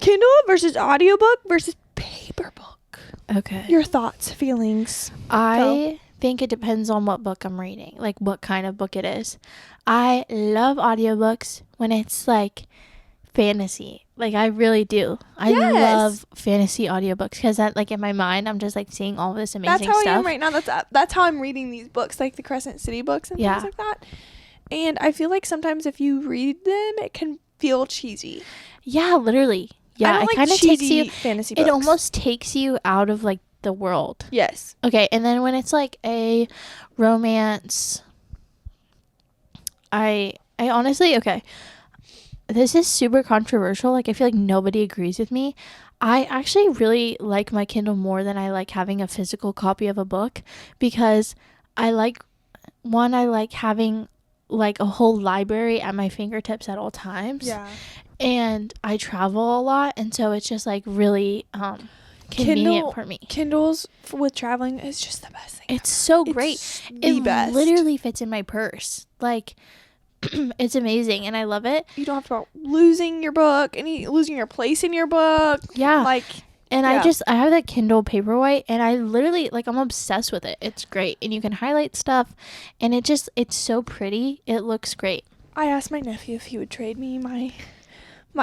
Kindle versus audiobook versus paper book. Okay. Your thoughts, feelings. I think it depends on what book I'm reading, like what kind of book it is. I love audiobooks when it's like fantasy. Like I really do. I love fantasy audiobooks, because that, like, in my mind I'm just like seeing all this amazing stuff. That's how I am right now. That's how I'm reading these books, like the Crescent City books and things like that. And I feel like sometimes if you read them, it can feel cheesy. Yeah, literally. Yeah, it kind of takes you fantasy books. It almost takes you out of like the world. Yes. Okay, and then when it's like a romance, I honestly, okay, this is super controversial. Like, I feel like nobody agrees with me. I actually really like my Kindle more than I like having a physical copy of a book, because I like having like a whole library at my fingertips at all times. Yeah. And I travel a lot, and so it's just like really convenient for me. Kindles with traveling is just the best thing. It's so great. It literally fits in my purse. Like, it's amazing, and I love it. You don't have to losing your book and losing your place in your book. Yeah. Like, and I have that Kindle Paperwhite, and I literally, like, I'm obsessed with it. It's great, and you can highlight stuff, and it's so pretty. It looks great. I asked my nephew if he would trade me my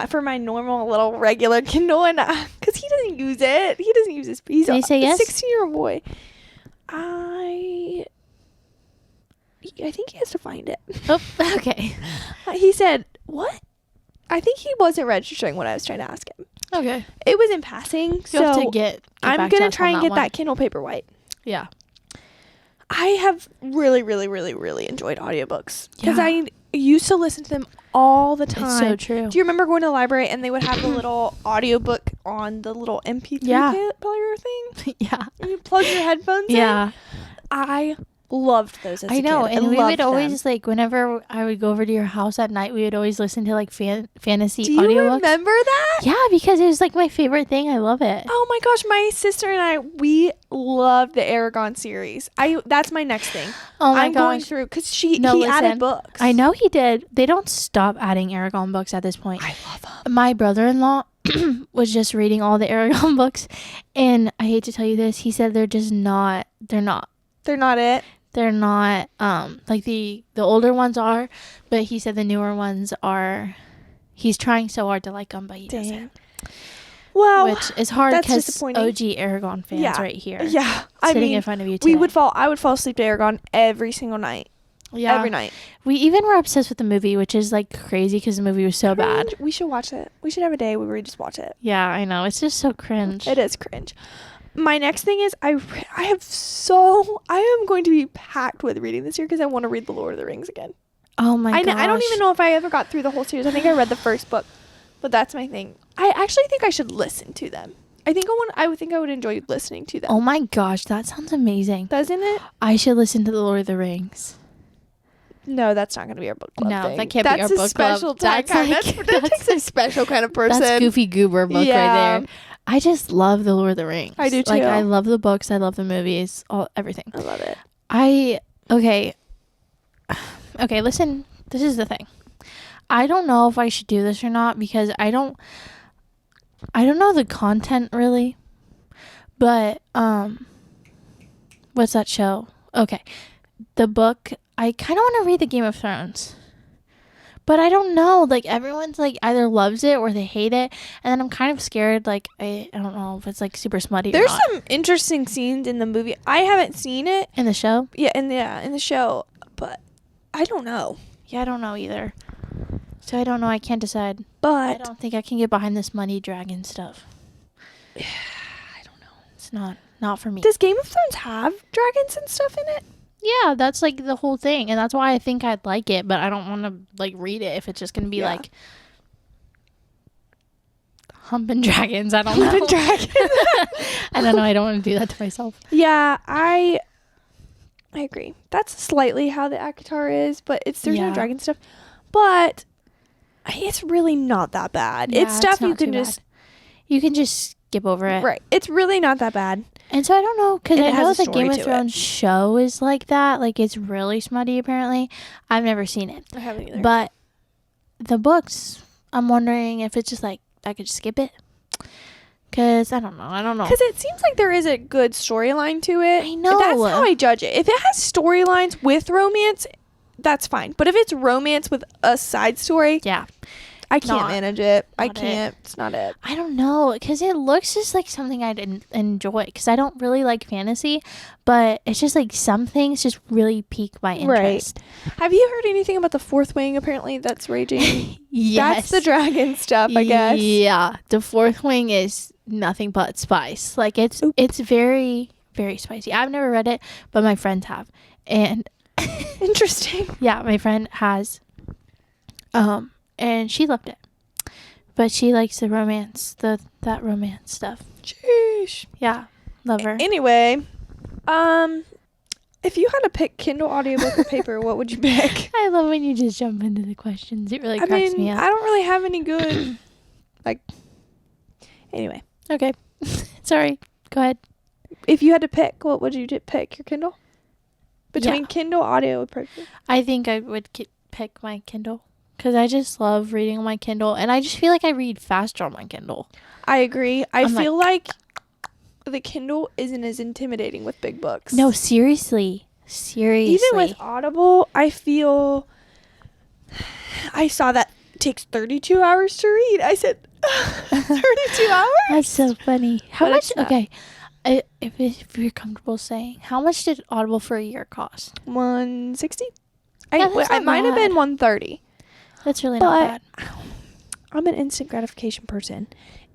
for my normal little regular Kindle, and because he doesn't use it. He doesn't use his. He's Did he say yes? 16-year-old boy. I think he has to find it. Oh, okay. He said, what? I think he wasn't registering what I was trying to ask him. Okay. It was in passing. You have to get I'm going to try and get that Kindle Paperwhite. Yeah. I have really, really, really, really enjoyed audiobooks. Because I used to listen to them all the time. It's so true. Do you remember going to the library and they would have the little audiobook on the little MP3 player thing? Yeah. And you plug your headphones in? Yeah. I loved those as a I know, kid. and we would them. always, like, whenever I would go over to your house at night, we would always listen to, like, fantasy Do you audiobooks. remember that? Yeah, because it was, like, my favorite thing. I love it. Oh my gosh, my sister and I, we love the Aragon series. That's my next thing. Oh my I'm gosh. going through because he added books. I know he did. They don't stop adding Aragon books at this point. I love them. My brother-in-law was just reading all the Aragon books, and I hate to tell you this, he said they're not it. They're not like the older ones are, but he said the newer ones are. He's trying so hard to like them, but he doesn't. Well, which is hard because OG Aragon fans right here. Yeah, sitting in front of you today. I would fall asleep to Aragon every single night. Yeah, every night. We even were obsessed with the movie, which is like crazy because the movie was so bad. We should watch it. We should have a day where we just watch it. Yeah, I know. It's just so cringe. It is cringe. My next thing is I am going to be packed with reading this year because I want to read The Lord of the Rings again. Oh my gosh. I don't even know if I ever got through the whole series. I think I read the first book, but that's my thing. I actually think I should listen to them. I think I would enjoy listening to them. Oh my gosh, that sounds amazing. Doesn't it? I should listen to The Lord of the Rings. No, that's not going to be our book club thing. That can't be our book club. That takes a special kind of person. That's Goofy Goober book right there. I just love The Lord of the Rings. I do too. Like, I love the books. I love the movies. Everything. I love it. Okay, listen. This is the thing. I don't know if I should do this or not because I don't know the content really. But what's that show? Okay. The book, I kind of want to read the Game of Thrones. But I don't know. Like, everyone's, like, either loves it or they hate it. And then I'm kind of scared. Like, I don't know if it's, like, super smutty or not. There's some interesting scenes in the movie. I haven't seen it. In the show? Yeah, in the show. But I don't know. Yeah, I don't know either. So I don't know. I can't decide. But I don't think I can get behind this money dragon stuff. Yeah, I don't know. It's not for me. Does Game of Thrones have dragons and stuff in it? Yeah, that's like the whole thing, and that's why I think I'd like it, but I don't want to like read it if it's just gonna be like humping dragons. I don't know. Humping dragons. I don't know. I don't want to do that to myself. Yeah, I agree. That's slightly how the Akatar is, but there's no dragon stuff. But it's really not that bad. Yeah, it's stuff you can just skip over it. Right. It's really not that bad. And so I don't know, because I know the Game of to Thrones show is like that. Like, it's really smutty, apparently. I've never seen it. I haven't either. But the books, I'm wondering if it's just like, I could just skip it. Because I don't know. Because it seems like there is a good storyline to it. I know. That's how I judge it. If it has storylines with romance, that's fine. But if it's romance with a side story, yeah, I can't manage it. I can't. It's not it. I don't know, because it looks just like something I'd enjoy, because I don't really like fantasy, but it's just like some things just really pique my interest. Right. Have you heard anything about the fourth wing, apparently, that's raging? Yes. That's the dragon stuff, I guess. Yeah. The fourth wing is nothing but spice. Like, it's very, very spicy. I've never read it, but my friends have. And interesting. Yeah, my friend has. And she loved it. But she likes the romance, that romance stuff. Jeez. Yeah, love her. Anyway, if you had to pick Kindle audiobook or paper, what would you pick? I love when you just jump into the questions. It really cracks me up. I don't really have any good, anyway. Okay. Sorry. Go ahead. If you had to pick, what would you pick? Your Kindle? Between Kindle, audio, or paper? I think I would pick my Kindle. Because I just love reading on my Kindle. And I just feel like I read faster on my Kindle. I agree. I feel like the Kindle isn't as intimidating with big books. No, seriously. Even with Audible, I feel... I saw that it takes 32 hours to read. I said, 32 hours? That's so funny. How much... Okay. If you're comfortable saying, how much did Audible for a year cost? $160? I might have been $130. That's really not bad. I'm an instant gratification person.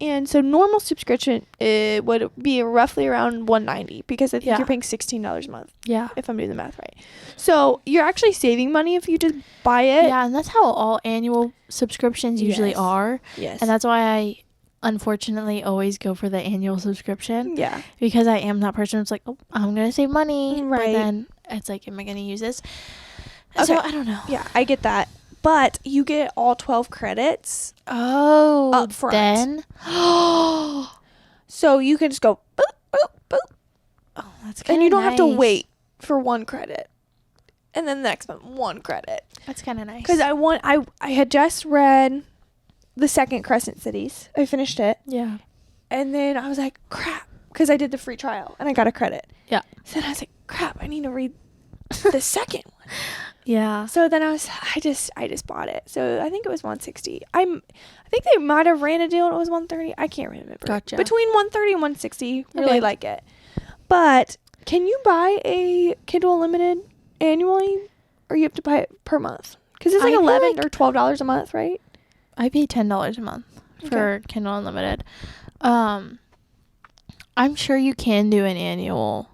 And so normal subscription would be roughly around $190 because I think you're paying $16 a month. Yeah. If I'm doing the math right. So you're actually saving money if you just buy it. Yeah, and that's how all annual subscriptions usually are. Yes. And that's why I unfortunately always go for the annual subscription. Yeah. Because I am that person who's like, oh, I'm going to save money. Right. But then it's like, am I going to use this? Okay. So I don't know. Yeah, I get that. But you get all 12 credits. Oh, up front. Then. So you can just go boop, boop, boop. Oh, that's kind of And you don't nice. have to wait for 1 credit. And then the next month, 1 credit. That's kind of nice. Because I had just read the second Crescent Cities. I finished it. Yeah. And then I was like, crap. Because I did the free trial and I got a credit. Yeah. So then I was like, crap, I need to read the second one. Yeah. So then I just bought it. So I think it was 160. I think they might have ran a deal and it was 130. I can't remember. Gotcha. Between 130 and 160. Really Okay. like it. But can you buy a Kindle Unlimited annually, or you have to buy it per month? Because it's like $11 or $12 a month, right? I pay $10 a month for Kindle Unlimited. I'm sure you can do an annual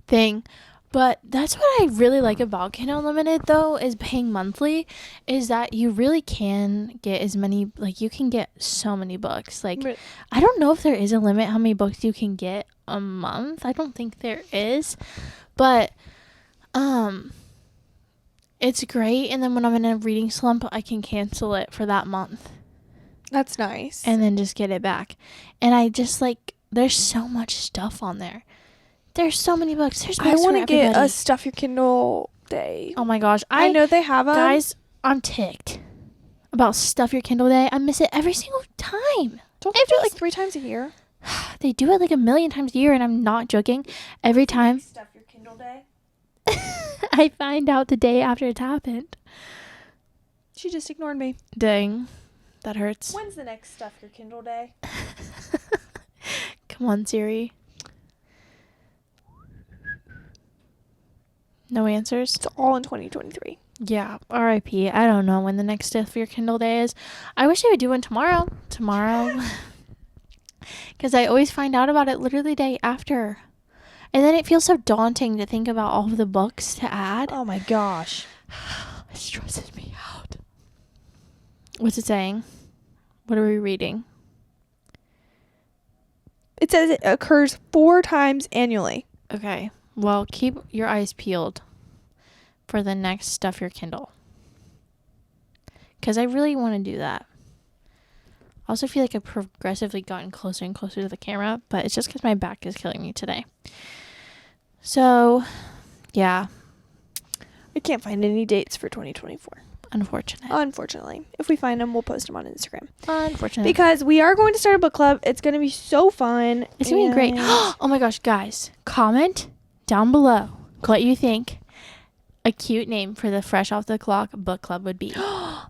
thing, but that's what I really like about Kindle Unlimited, though, is paying monthly, is that you really can get as many, like, you can get so many books. Like, But I don't know if there is a limit how many books you can get a month. I don't think there is, but it's great. And then when I'm in a reading slump, I can cancel it for that month that's nice. and then just get it back. And I just like, there's so much stuff on there. There's so many books. There's books I want for to get a everybody. Stuff Your Kindle Day. Oh my gosh. I know they have them. Guys, I'm ticked about Stuff Your Kindle Day. I miss it every single time. Don't they do it like 3 times a year? They do it like a million times a year, and I'm not joking. Every time Stuff Your Kindle Day. I find out the day after it's happened. She just ignored me. Dang. That hurts. When's the next Stuff Your Kindle Day? Come on, Siri. No answers? It's all in 2023. Yeah, R.I.P. I don't know when the next Stuff Your Kindle Day is. I wish they would do one tomorrow. Because I always find out about it literally the day after. And then it feels so daunting to think about all of the books to add. Oh my gosh. It stresses me out. What's it saying? What are we reading? It says it occurs 4 times annually. Okay. Well, keep your eyes peeled for the next Stuff Your Kindle. Because I really want to do that. I also feel like I've progressively gotten closer and closer to the camera, but it's just because my back is killing me today. So, yeah. I can't find any dates for 2024. Unfortunately. If we find them, we'll post them on Instagram. Unfortunately. Because we are going to start a book club. It's going to be so fun. It's going to be great. Oh my gosh, guys. Comment down below what you think a cute name for the Fresh Off the Clock book club would be.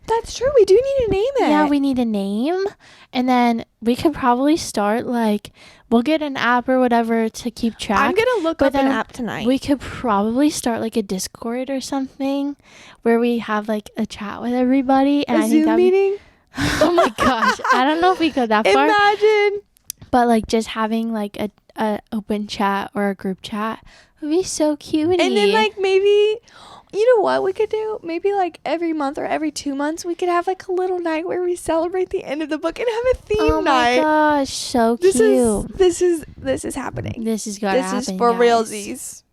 That's true. We do need to name it. Yeah, we need a name. And then we could probably start, like, we'll get an app or whatever to keep track. I'm going to look but up an then app tonight. We could probably start, like, a Discord or something where we have, like, a chat with everybody. And a I think Zoom meeting? Oh my gosh. I don't know if we go that far. Imagine. But, like, just having, like, a open chat or a group chat would be so cute. And then, like, maybe, you know what we could do? Maybe, like, every month or every 2 months, we could have, like, a little night where we celebrate the end of the book and have a theme night. Oh my gosh, so cute. This is happening. This is gonna happen, This is for guys. realsies.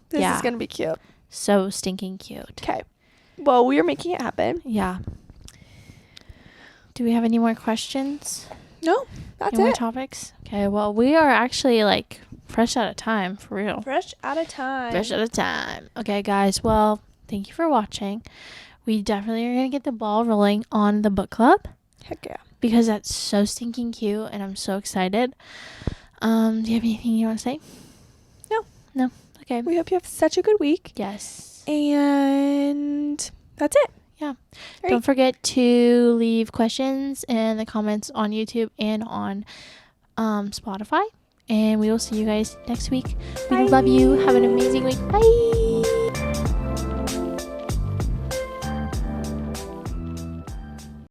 This Yeah. is going to be cute. So stinking cute. Okay. Well, we are making it happen. Yeah. Do we have any more questions? No, that's Any more it. topics? Okay, well, we are actually, like, fresh out of time, for real. Fresh out of time. Fresh out of time. Okay, guys, well, thank you for watching. We definitely are going to get the ball rolling on the book club Heck yeah. because that's so stinking cute and I'm so excited. Do you have anything you want to say? No. No? Okay. We hope you have such a good week. Yes. And that's it. Yeah. Right. Don't forget to leave questions in the comments on YouTube and on Spotify. And we will see you guys next week. We Bye. love you. Have an amazing week. Bye.